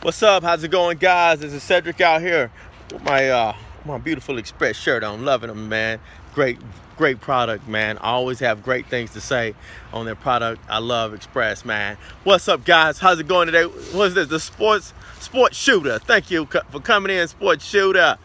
What's up? How's it going, guys? This is Cedric out here with my beautiful Express shirt on. Loving them, man. Great product, man. I always have great things to say on their product. I love Express, man. What's up, guys? How's it going today? What's this? The sports shooter. Thank you for coming in, sports shooter.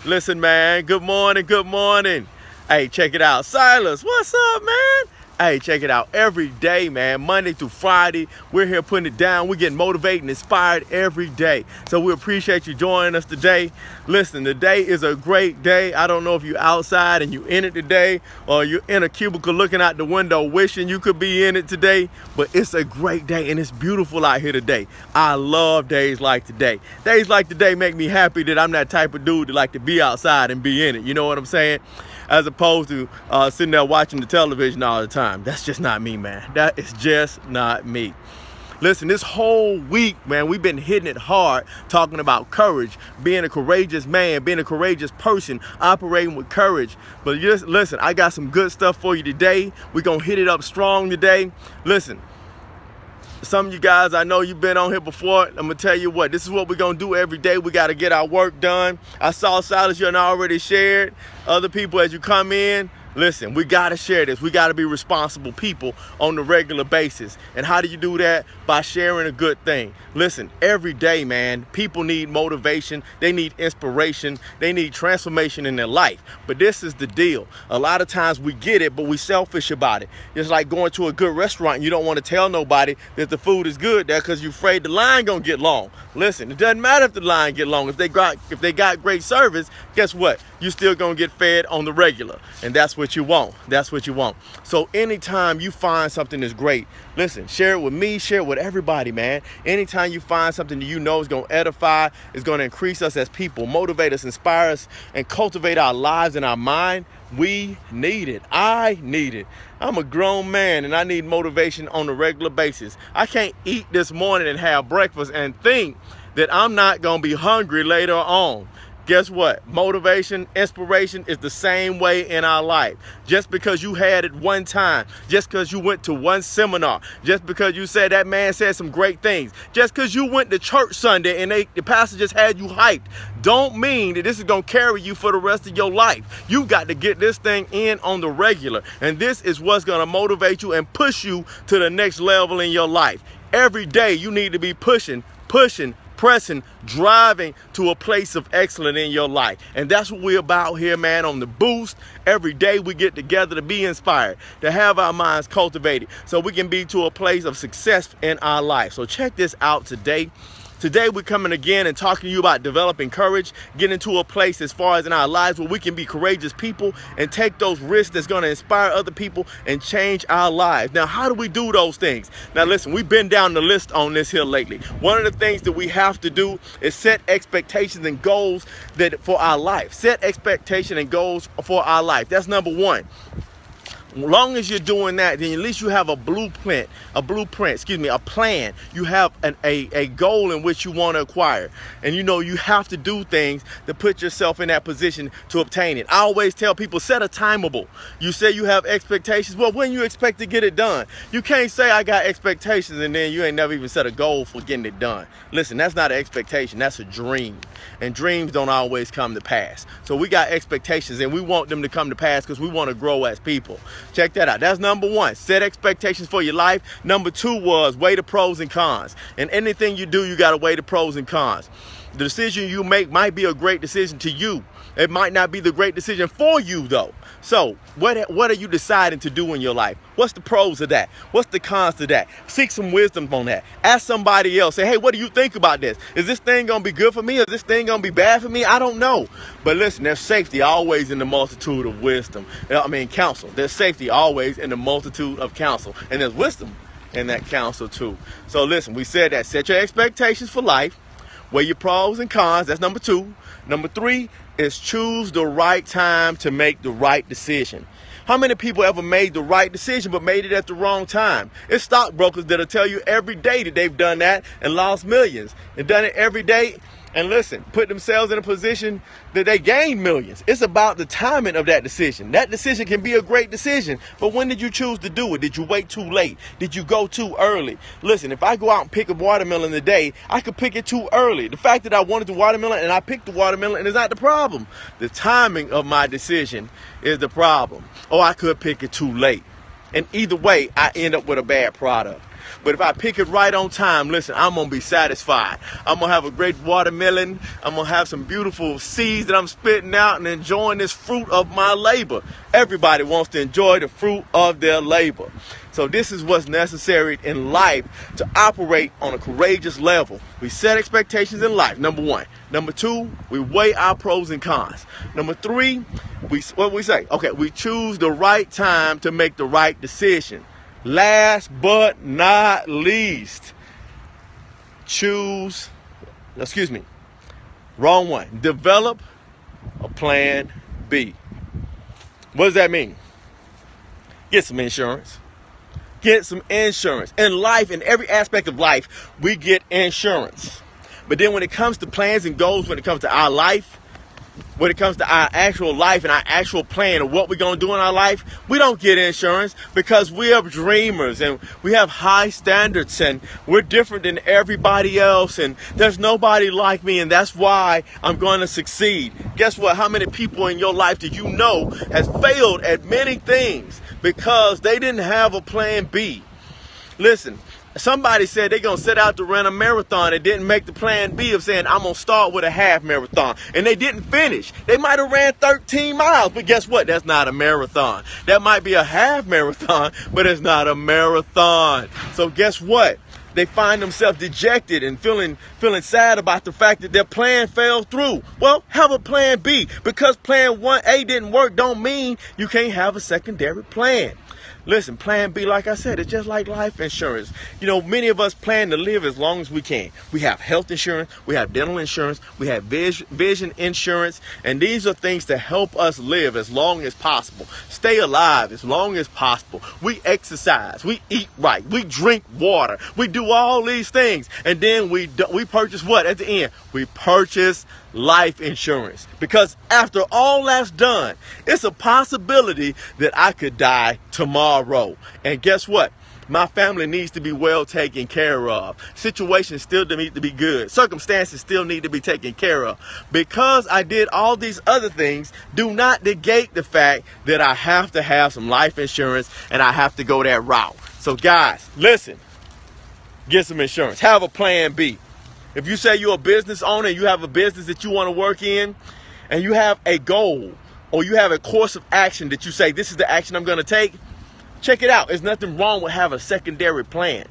Listen, man. Good morning. Good morning. Hey, check it out. Silas, what's up, man? Hey, check it out. Every day, man, Monday through Friday, we're here putting it down. We're getting motivated and inspired every day. So we appreciate you joining us today. Listen, today is a great day. I don't know if you're outside and you're in it today, or you're in a cubicle looking out the window wishing you could be in it today, but it's a great day and it's beautiful out here today. I love days like today. Days like today make me happy that I'm that type of dude that like to be outside and be in it. You know what I'm saying? As opposed to sitting there watching the television all the time. That's just not me, man. That is just not me. Listen, this whole week, man, we've been hitting it hard, talking about courage, being a courageous man, being a courageous person, operating with courage. But just listen, I got some good stuff for you today. We're going to hit it up strong today. Listen. Some of you guys, I know you've been on here before. I'm going to tell you what, this is what we're going to do every day. We got to get our work done. I saw Silas, you already shared. Other people, as you come in, listen, we got to share this. We got to be responsible people on a regular basis. And how do you do that? By sharing a good thing. Listen, every day, man, people need motivation. They need inspiration. They need transformation in their life. But this is the deal. A lot of times we get it, but we selfish about it. It's like going to a good restaurant and you don't want to tell nobody that the food is good there because you're afraid the line gonna get long. Listen, it doesn't matter if the line get long. If they got great service, guess what? You're still gonna get fed on the regular. And that's what you want. That's what you want. So anytime you find something that's great, listen, share it with me, share it with everybody, man. Anytime you find something that you know is gonna edify, is gonna increase us as people, motivate us, inspire us, and cultivate our lives and our mind, we need it. I need it. I'm a grown man and I need motivation on a regular basis. I can't eat this morning and have breakfast and think that I'm not gonna be hungry later on. Guess what? Motivation, inspiration is the same way in our life. Just because you had it one time, just because you went to one seminar, just because you said that man said some great things, just because you went to church Sunday and the pastor just had you hyped, don't mean that this is going to carry you for the rest of your life. You got to get this thing in on the regular. And this is what's going to motivate you and push you to the next level in your life. Every day you need to be pushing, pressing, driving to a place of excellence in your life. And that's what we're about here, man, on The Boost. Every day we get together to be inspired, to have our minds cultivated so we can be to a place of success in our life. So check this out today. Today we're coming again and talking to you about developing courage, getting to a place as far as in our lives where we can be courageous people and take those risks that's going to inspire other people and change our lives. Now, how do we do those things? Now, listen, we've been down the list on this here lately. One of the things that we have to do is set expectations and goals for our life. Set expectations and goals for our life. That's number one. Long as you're doing that, then at least you have a plan. You have a goal in which you want to acquire. And you know you have to do things to put yourself in that position to obtain it. I always tell people, set a timeable. You say you have expectations. Well, when you expect to get it done? You can't say I got expectations and then you ain't never even set a goal for getting it done. Listen, that's not an expectation, that's a dream. And dreams don't always come to pass. So we got expectations and we want them to come to pass because we want to grow as people. Check that out. That's number one. Set expectations for your life. Number two was weigh the pros and cons. And anything you do, you got to weigh the pros and cons. The decision you make might be a great decision to you. It might not be the great decision for you, though. So what are you deciding to do in your life? What's the pros of that? What's the cons to that? Seek some wisdom on that. Ask somebody else. Say, hey, what do you think about this? Is this thing going to be good for me? Is this thing going to be bad for me? I don't know. But listen, there's safety always in the multitude of counsel. There's safety always in the multitude of counsel. And there's wisdom in that counsel, too. So listen, we said that. Set your expectations for life. Weigh your pros and cons. That's number two. Number three is choose the right time to make the right decision. How many people ever made the right decision but made it at the wrong time? It's stockbrokers that'll tell you every day that they've done that and lost millions. They've done it every day and listen, put themselves in a position that they gain millions. It's about the timing of that decision. That decision can be a great decision, but when did you choose to do it? Did you wait too late? Did you go too early? Listen, if I go out and pick a watermelon today, I could pick it too early. The fact that I wanted the watermelon and I picked the watermelon is not the problem. The timing of my decision is the problem. Or I could pick it too late. And either way, I end up with a bad product. But if I pick it right on time, listen, I'm going to be satisfied. I'm going to have a great watermelon. I'm going to have some beautiful seeds that I'm spitting out and enjoying this fruit of my labor. Everybody wants to enjoy the fruit of their labor. So this is what's necessary in life to operate on a courageous level. We set expectations in life, number one. Number two, we weigh our pros and cons. Number three, we choose the right time to make the right decision. Last but not least, develop a plan B. What does that mean? Get some insurance. Get some insurance. In life, in every aspect of life, we get insurance. But then when it comes to plans and goals, when it comes to our life, when it comes to our actual life and our actual plan of what we're going to do in our life, we don't get insurance because we are dreamers and we have high standards and we're different than everybody else and there's nobody like me and that's why I'm going to succeed. Guess what? How many people in your life do you know has failed at many things because they didn't have a plan B? Listen. Somebody said they're going to set out to run a marathon and didn't make the plan B of saying, I'm going to start with a half marathon. And they didn't finish. They might have ran 13 miles, but guess what? That's not a marathon. That might be a half marathon, but it's not a marathon. So guess what? They find themselves dejected and feeling sad about the fact that their plan fell through. Well, have a plan B. Because plan 1A didn't work don't mean you can't have a secondary plan. Listen, plan B, like I said, it's just like life insurance. You know, many of us plan to live as long as we can. We have health insurance, we have dental insurance, we have vision insurance, and these are things to help us live as long as possible. Stay alive as long as possible. We exercise, we eat right, we drink water, we do all these things, and then we purchase what at the end? We purchase life insurance. Because after all that's done, it's a possibility that I could die tomorrow. And guess what? My family needs to be well taken care of. Situations still need to be good. Circumstances still need to be taken care of. Because I did all these other things, do not negate the fact that I have to have some life insurance and I have to go that route. So guys, listen, get some insurance. Have a plan B. If you say you're a business owner and you have a business that you want to work in and you have a goal or you have a course of action that you say, this is the action I'm going to take, check it out. There's nothing wrong with having a secondary plan.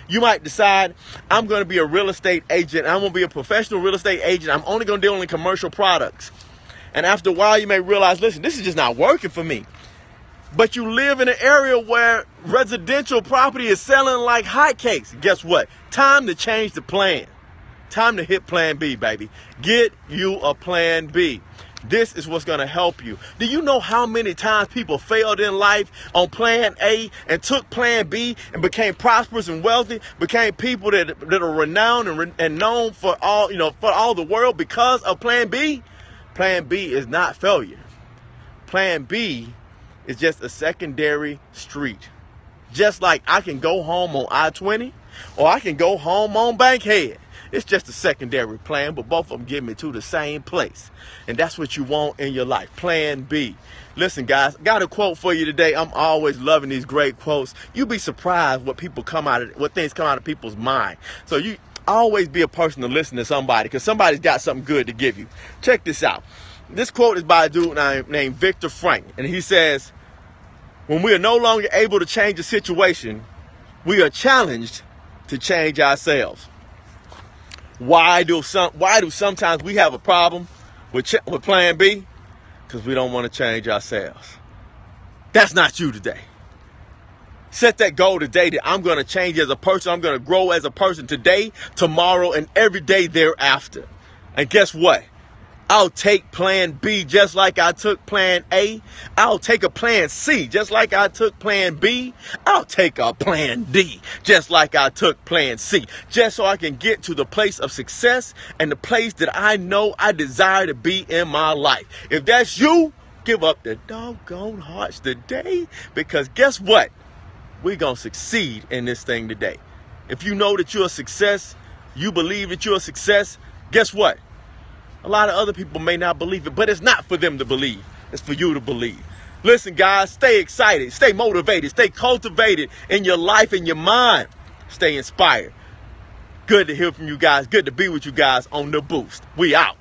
You might decide, I'm going to be a real estate agent. I'm going to be a professional real estate agent. I'm only going to deal in commercial products. And after a while, you may realize, listen, this is just not working for me. But you live in an area where residential property is selling like hotcakes. Guess what? Time to change the plan. Time to hit plan B, baby. Get you a plan B. This is what's going to help you. Do you know how many times people failed in life on plan A and took plan B and became prosperous and wealthy, became people that are renowned and known for all, for all the world because of plan B? Plan B is not failure. Plan B is just a secondary street. Just like I can go home on I-20 or I can go home on Bankhead. It's just a secondary plan, but both of them get me to the same place. And that's what you want in your life. Plan B. Listen, guys, got a quote for you today. I'm always loving these great quotes. You'd be surprised what things come out of people's mind. So you always be a person to listen to somebody because somebody's got something good to give you. Check this out. This quote is by a dude named Viktor Frankl. And he says, when we are no longer able to change a situation, we are challenged to change ourselves. Why do sometimes we have a problem with plan B? Because we don't want to change ourselves. That's not you today. Set that goal today that I'm going to change as a person. I'm going to grow as a person today, tomorrow, and every day thereafter. And guess what? I'll take plan B just like I took plan A. I'll take a plan C just like I took plan B. I'll take a plan D just like I took plan C, just so I can get to the place of success and the place that I know I desire to be in my life. If that's you, give up the doggone hearts today, because guess what? We're going to succeed in this thing today. If you know that you're a success, you believe that you're a success, guess what? A lot of other people may not believe it, but it's not for them to believe. It's for you to believe. Listen, guys, stay excited, stay motivated, stay cultivated in your life and your mind. Stay inspired. Good to hear from you guys. Good to be with you guys on The Boost. We out.